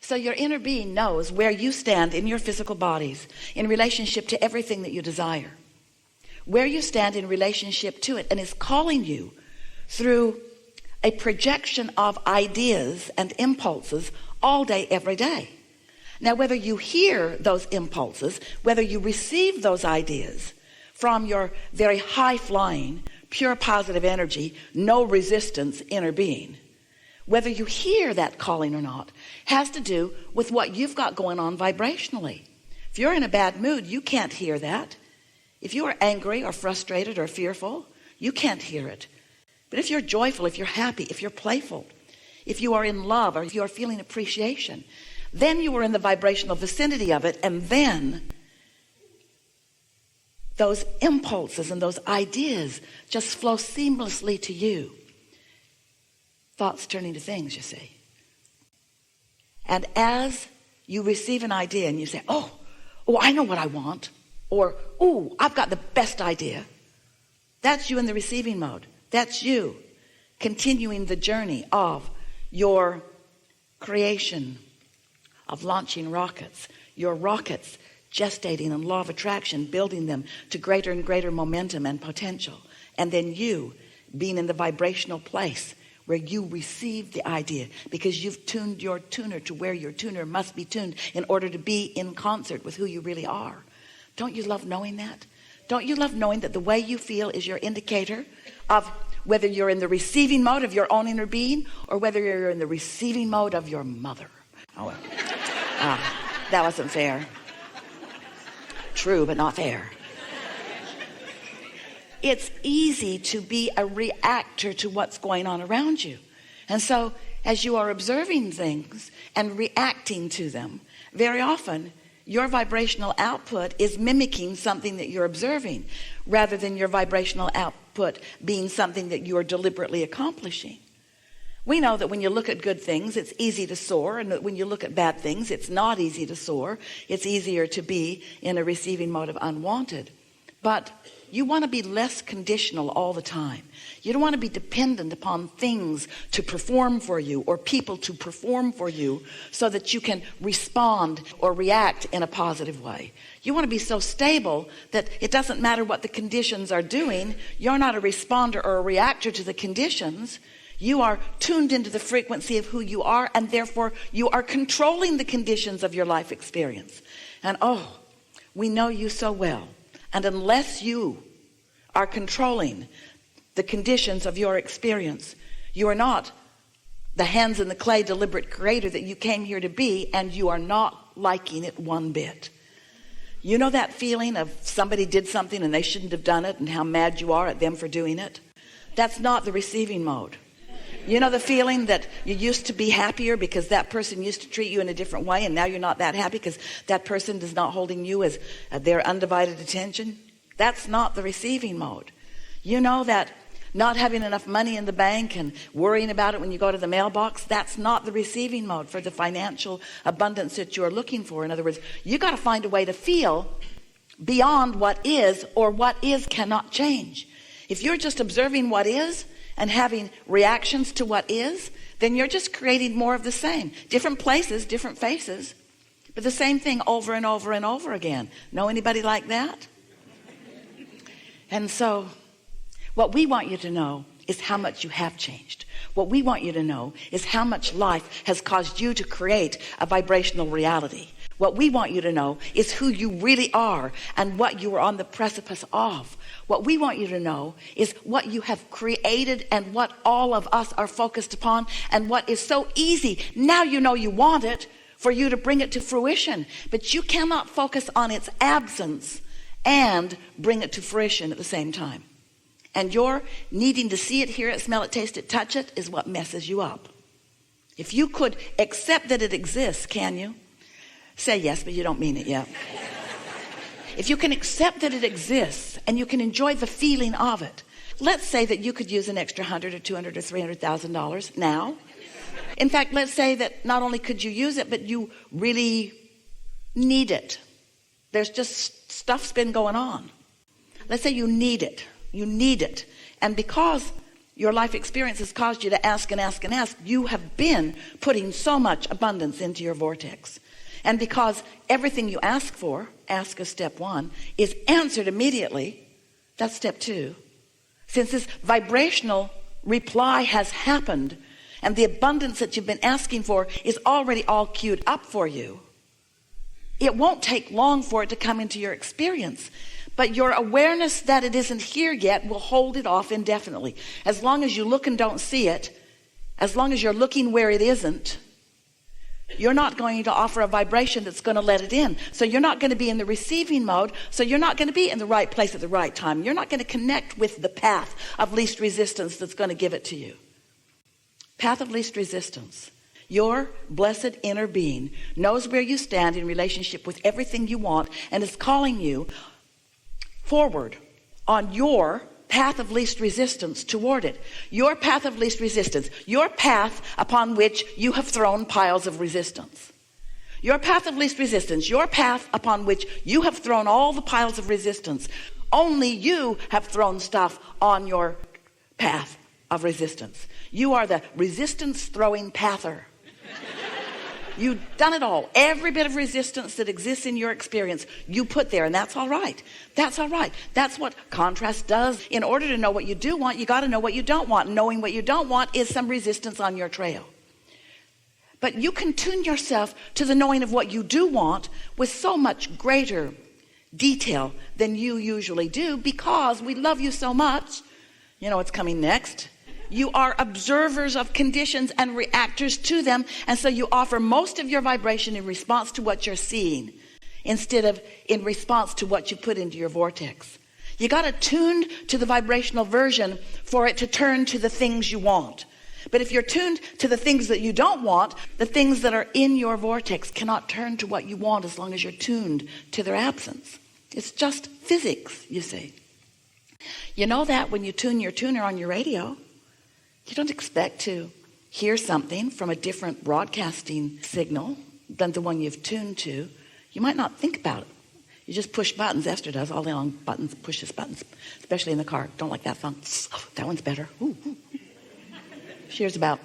So your inner being knows where you stand in your physical bodies in relationship to everything that you desire, where you stand in relationship to it, and is calling you through a projection of ideas and impulses all day, every day. Now, whether you hear those impulses, whether you receive those ideas from your very high-flying, pure positive energy, no resistance inner being, whether you hear that calling or not, has to do with what you've got going on vibrationally. If you're in a bad mood, you can't hear that. If you are angry or frustrated or fearful, you can't hear it. But if you're joyful, if you're happy, if you're playful, if you are in love, or if you are feeling appreciation, then you are in the vibrational vicinity of it, and then those impulses and those ideas just flow seamlessly to you. Thoughts turning to things, you see. And as you receive an idea and you say, oh, I know what I want, or, oh, I've got the best idea. That's you in the receiving mode. That's you continuing the journey of your creation, of launching rockets, your rockets gestating in law of attraction, building them to greater and greater momentum and potential. And then you being in the vibrational place where you receive the idea because you've tuned your tuner to where your tuner must be tuned in order to be in concert with who you really are. Don't you love knowing that? Don't you love knowing that the way you feel is your indicator of whether you're in the receiving mode of your own inner being or whether you're in the receiving mode of your mother? Oh, that wasn't fair. True, but not fair. It's easy to be a reactor to what's going on around you. And so as you are observing things and reacting to them, very often your vibrational output is mimicking something that you're observing rather than your vibrational output being something that you are deliberately accomplishing. We know that when you look at good things, it's easy to soar, and that when you look at bad things, it's not easy to soar. It's easier to be in a receiving mode of unwanted. But you want to be less conditional all the time. You don't want to be dependent upon things to perform for you or people to perform for you so that you can respond or react in a positive way. You want to be so stable that it doesn't matter what the conditions are doing. You're not a responder or a reactor to the conditions. You are tuned into the frequency of who you are, and therefore you are controlling the conditions of your life experience. And we know you so well. And unless you are controlling the conditions of your experience, you are not the hands in the clay deliberate creator that you came here to be, and you are not liking it one bit. You know that feeling of somebody did something and they shouldn't have done it and how mad you are at them for doing it? That's not the receiving mode. You know the feeling that you used to be happier because that person used to treat you in a different way, and now you're not that happy because that person is not holding you as their undivided attention? That's not the receiving mode. You know that not having enough money in the bank and worrying about it when you go to the mailbox, that's not the receiving mode for the financial abundance that you're looking for. In other words, you got to find a way to feel beyond what is, or what is cannot change. If you're just observing what is and having reactions to what is, then you're just creating more of the same. Different places, different faces, but the same thing over and over and over again. Know anybody like that? And so what we want you to know is how much you have changed. What we want you to know is how much life has caused you to create a vibrational reality. What we want you to know is who you really are and what you are on the precipice of. What we want you to know is what you have created and what all of us are focused upon, and what is so easy. Now you know you want it for you to bring it to fruition, but you cannot focus on its absence and bring it to fruition at the same time. And your needing to see it, hear it, smell it, taste it, touch it is what messes you up. If you could accept that it exists, can you? Say yes, but you don't mean it yet. If you can accept that it exists and you can enjoy the feeling of it, let's say that you could use an extra $100 or $200 or $300,000 now. In fact, let's say that not only could you use it, but you really need it. There's just stuff's been going on. Let's say you need it. You need it. And because your life experience has caused you to ask and ask and ask, you have been putting so much abundance into your vortex. And because everything you ask for, ask as step 1, is answered immediately, that's step 2. Since this vibrational reply has happened and the abundance that you've been asking for is already all queued up for you, it won't take long for it to come into your experience. But your awareness that it isn't here yet will hold it off indefinitely. As long as you look and don't see it, as long as you're looking where it isn't, you're not going to offer a vibration that's going to let it in. So you're not going to be in the receiving mode. So you're not going to be in the right place at the right time. You're not going to connect with the path of least resistance that's going to give it to you. Path of least resistance. Your blessed inner being knows where you stand in relationship with everything you want and is calling you forward on your path of least resistance toward it. Your path of least resistance. Your path upon which you have thrown piles of resistance. Your path of least resistance. Your path upon which you have thrown all the piles of resistance. Only you have thrown stuff on your path of resistance. You are the resistance throwing pather. You've done it all. Every bit of resistance that exists in your experience, you put there, and that's all right. That's all right. That's what contrast does. In order to know what you do want, you got to know what you don't want. Knowing what you don't want is some resistance on your trail. But you can tune yourself to the knowing of what you do want with so much greater detail than you usually do, because we love you so much. You know what's coming next? You are observers of conditions and reactors to them. And so you offer most of your vibration in response to what you're seeing instead of in response to what you put into your vortex. You got to tune to the vibrational version for it to turn to the things you want. But if you're tuned to the things that you don't want, the things that are in your vortex cannot turn to what you want as long as you're tuned to their absence. It's just physics, you see. You know that when you tune your tuner on your radio, you don't expect to hear something from a different broadcasting signal than the one you've tuned to. You might not think about it. You just push buttons. Esther does all day long. Buttons, pushes buttons, especially in the car. Don't like that song. That one's better. Ooh, ooh. She hears about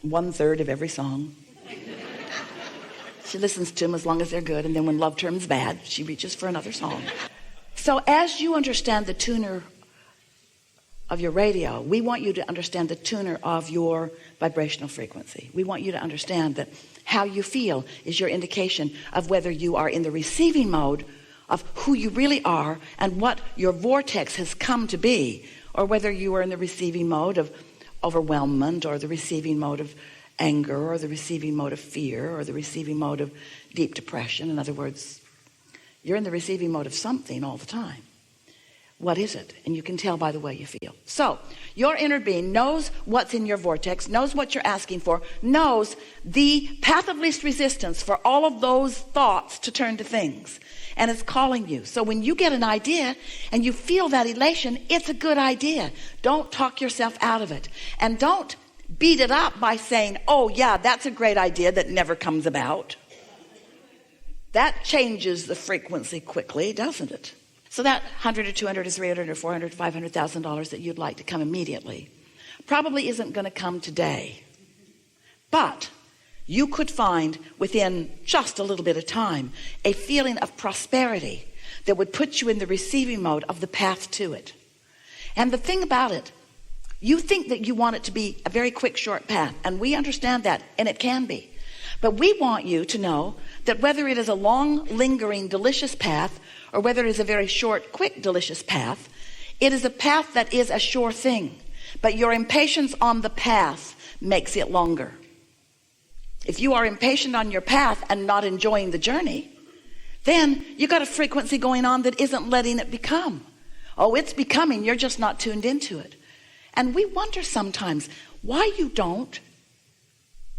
1/3 of every song. She listens to them as long as they're good, and then when love turns bad, she reaches for another song. So as you understand the tuner of your radio, we want you to understand the tuner of your vibrational frequency. We want you to understand that how you feel is your indication of whether you are in the receiving mode of who you really are and what your vortex has come to be, or whether you are in the receiving mode of overwhelmment, or the receiving mode of anger, or the receiving mode of fear, or the receiving mode of deep depression. In other words, you're in the receiving mode of something all the time. What is it? And you can tell by the way you feel. So your inner being knows what's in your vortex, knows what you're asking for, knows the path of least resistance for all of those thoughts to turn to things, and it's calling you. So when you get an idea and you feel that elation, it's a good idea. Don't talk yourself out of it, and don't beat it up by saying, oh yeah, that's a great idea that never comes about. That changes the frequency quickly, doesn't it? So that $100 or $200 or $300 or $400, $500,000 that you'd like to come immediately probably isn't going to come today. But you could find within just a little bit of time a feeling of prosperity that would put you in the receiving mode of the path to it. And the thing about it, you think that you want it to be a very quick, short path, and we understand that, and it can be. But we want you to know that whether it is a long, lingering, delicious path, or whether it is a very short, quick, delicious path, it is a path that is a sure thing. But your impatience on the path makes it longer. If you are impatient on your path and not enjoying the journey, then you got a frequency going on that isn't letting it become. Oh, it's becoming, you're just not tuned into it. And we wonder sometimes why you don't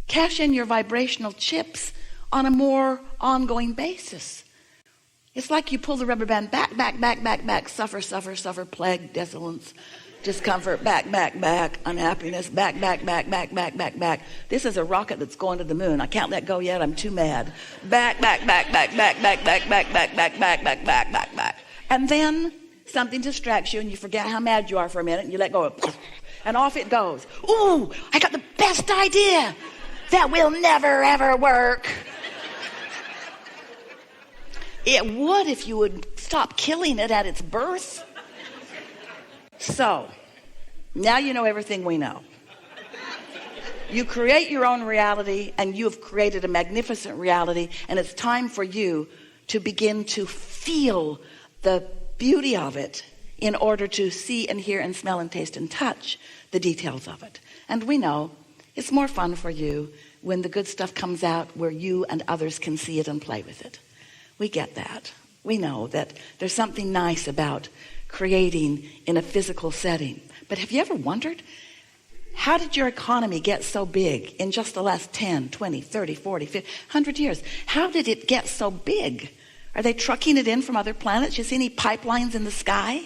cash in your vibrational chips on a more ongoing basis. It's like you pull the rubber band back, suffer, plague, desolence, discomfort, back, unhappiness, back. This is a rocket that's going to the moon. I can't let go yet. I'm too mad. Back. And then something distracts you and you forget how mad you are for a minute and you let go of, And off it goes. Ooh, I got the best idea. That will never, ever work. It would if you would stop killing it at its birth. So, now you know everything we know. You create your own reality, and you have created a magnificent reality, and it's time for you to begin to feel the beauty of it in order to see and hear and smell and taste and touch the details of it. And we know it's more fun for you when the good stuff comes out where you and others can see it and play with it. We get that. We know that there's something nice about creating in a physical setting. But have you ever wondered, how did your economy get so big in just the last 10, 20, 30, 40, 50, 100 years? How did it get so big? Are they trucking it in from other planets? You see any pipelines in the sky?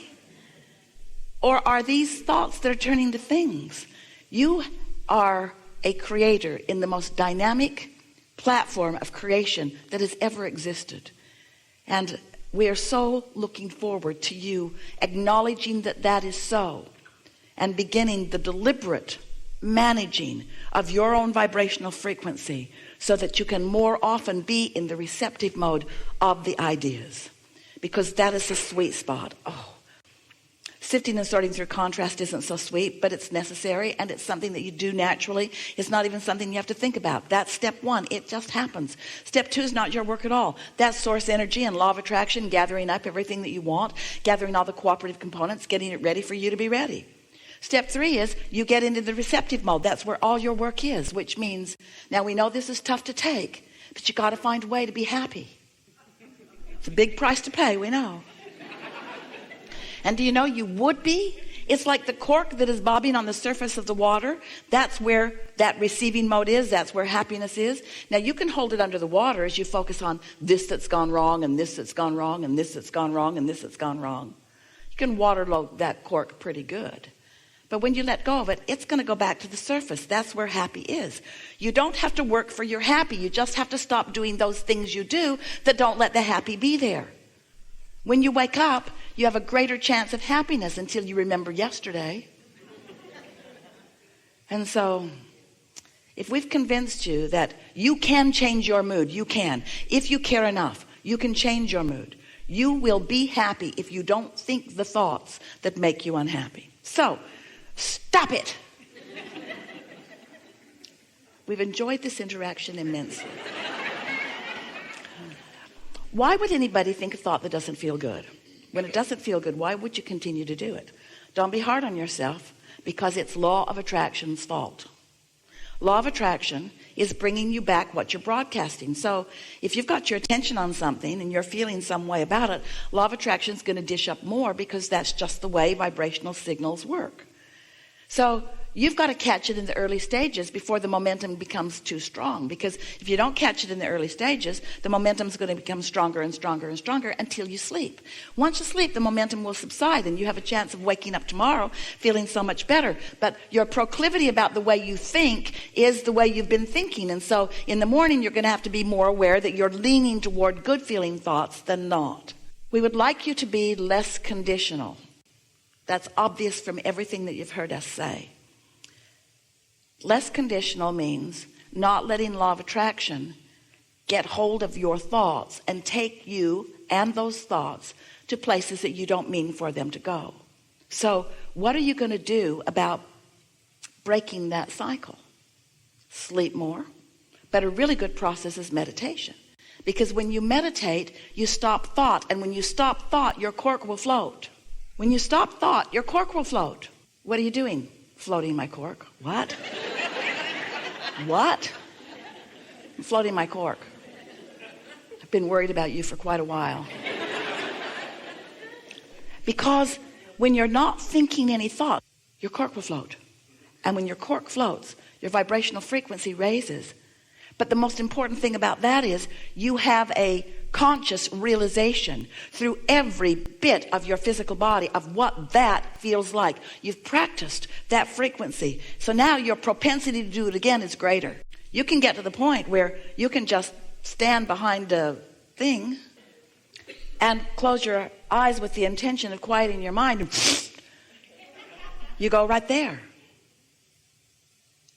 Or are these thoughts that are turning to things? You are a creator in the most dynamic platform of creation that has ever existed. And we are so looking forward to you acknowledging that that is so, and beginning the deliberate managing of your own vibrational frequency so that you can more often be in the receptive mode of the ideas, because that is the sweet spot. Oh, sifting and sorting through contrast isn't so sweet, but it's necessary, and it's something that you do naturally. It's not even something you have to think about. That's step one. It just happens. Step two is not your work at all. That's source energy and law of attraction, gathering up everything that you want, gathering all the cooperative components, getting it ready for you to be ready. Step three is you get into the receptive mode. That's where all your work is, which means, now we know this is tough to take, but you got to find a way to be happy. It's a big price to pay, we know. And do you know you would be? It's like the cork that is bobbing on the surface of the water. That's where that receiving mode is. That's where happiness is. Now you can hold it under the water as you focus on this that's gone wrong, and this that's gone wrong, and this that's gone wrong, and this that's gone wrong. You can waterload that cork pretty good. But when you let go of it, it's going to go back to the surface. That's where happy is. You don't have to work for your happy. You just have to stop doing those things you do that don't let the happy be there. When you wake up, you have a greater chance of happiness until you remember yesterday. And so, if we've convinced you that you can change your mood, you can. If you care enough, you can change your mood. You will be happy if you don't think the thoughts that make you unhappy. So, stop it. We've enjoyed this interaction immensely. Why would anybody think a thought that doesn't feel good? When it doesn't feel good, why would you continue to do it? Don't be hard on yourself, because it's law of attraction's fault. Law of attraction is bringing you back what you're broadcasting. So if you've got your attention on something and you're feeling some way about it, law of attraction is going to dish up more, because that's just the way vibrational signals work. So you've got to catch it in the early stages before the momentum becomes too strong, because if you don't catch it in the early stages, the momentum is going to become stronger and stronger and stronger until you sleep. Once you sleep, the momentum will subside, and you have a chance of waking up tomorrow feeling so much better. But your proclivity about the way you think is the way you've been thinking, and so in the morning you're going to have to be more aware that you're leaning toward good feeling thoughts than not. We would like you to be less conditional. That's obvious from everything that you've heard us say. Less conditional means not letting law of attraction get hold of your thoughts and take you and those thoughts to places that you don't mean for them to go. So what are you going to do about breaking that cycle? Sleep more. But a really good process is meditation. Because when you meditate, you stop thought. And when you stop thought, your cork will float. When you stop thought, your cork will float. What are you doing? Floating my cork. What? What? I'm floating my cork. I've been worried about you for quite a while. Because when you're not thinking any thought, your cork will float. And when your cork floats, your vibrational frequency raises. But the most important thing about that is you have a conscious realization through every bit of your physical body of what that feels like. You've practiced that frequency. So now your propensity to do it again is greater. You can get to the point where you can just stand behind a thing and close your eyes with the intention of quieting your mind. You go right there.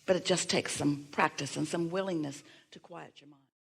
But it just takes some practice and some willingness to quiet your mind.